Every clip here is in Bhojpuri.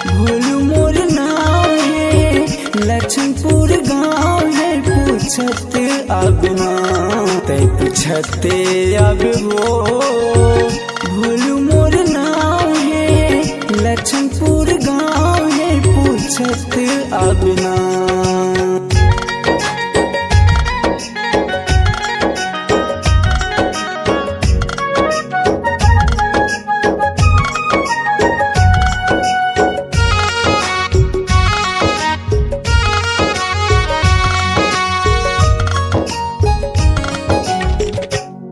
भूलू मोर नाम है लक्ष्मणपुर गाँव है पूछत अब ना तै पूछते अब हो। भूलू मोर नाम है लक्ष्मणपुर गाँव है पूछत अब ना।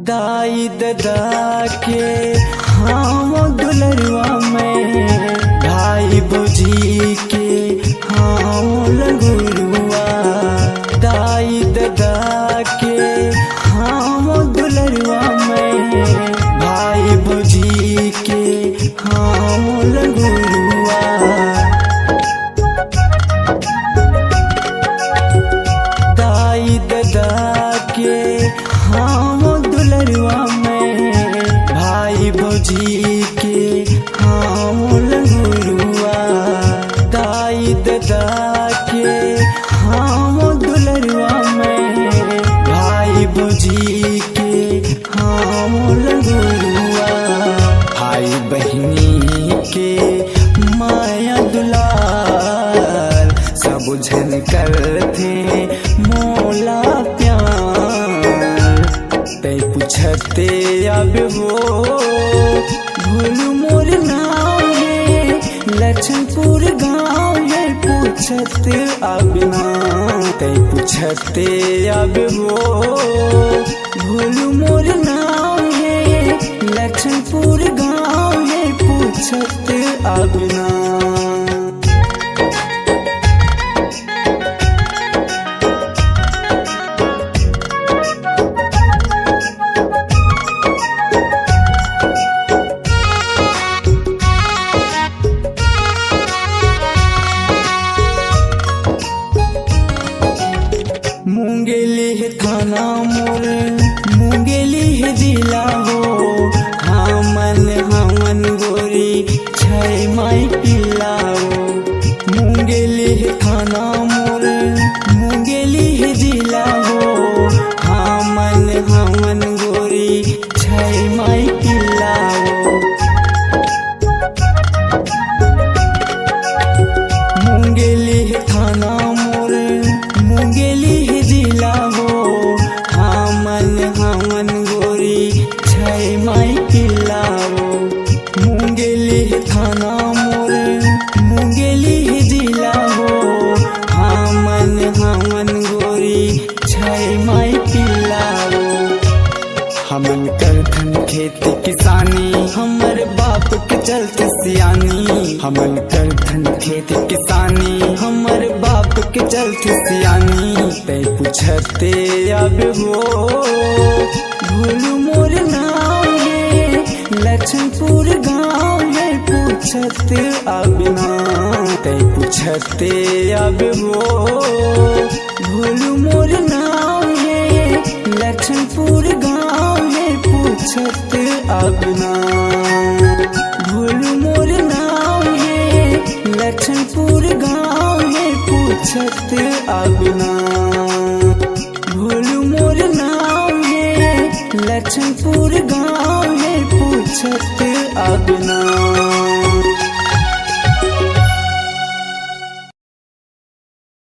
दाई ददा के हम दुलरवा में भाई भौजी के हम लगुरुआ। दाई ददा के हम दुलरवा में भाई भौजी के हम लगुरुआ। दाई ददा के हम दुलरवा में भाई भौजी के हम लगुरुआ। दाई ददा के हम दुलरवा में भाई भौजी के हम लगुरुआ। भाई बहिनी के माया दुलार सब झन करते मोला तै पूछते अब हो। भूलू मोर नाम है लक्ष्मणपुर गाँव है पूछत अब ना तै पूछते अब हो। भूलू मोर नाम है लक्ष्मणपुर गाँव है पूछत अब ना। मुंगेली है थाना मोर मुंगेली है जिला हो। हमन गोरी छै माई पिला हो। मुंगेली है थाना मोर मुंगेली है जिला हो। हमन गोरी छै माई पिला हो। मुंगेली है थाना मोर मुंगेली है जिला हो। हमन गोरी छै माई पिला हो। मुंगेली है थाना मोर मुंगेली है जिला हो। हमन गोरी छै माई पिला हो। हमन करथन खेती किसानी हमर बाप के चलते सियानी। हमन करथन खेती किसानी हमर बाप के चलते सियानी तै पूछते अब हो। भूलू मोर नाम है लक्ष्मणपुर गाँव है पूछत अब ना तै पूछते अब हो। भूलू मोर नाम है लक्ष्मणपुर गाँव है पूछत अब ना। भूलू मोर नाम है लक्ष्मणपुर गाँव है पूछत अब ना। भूलू मोर नाम है लक्ष्मणपुर गाँव है पूछत अब ना।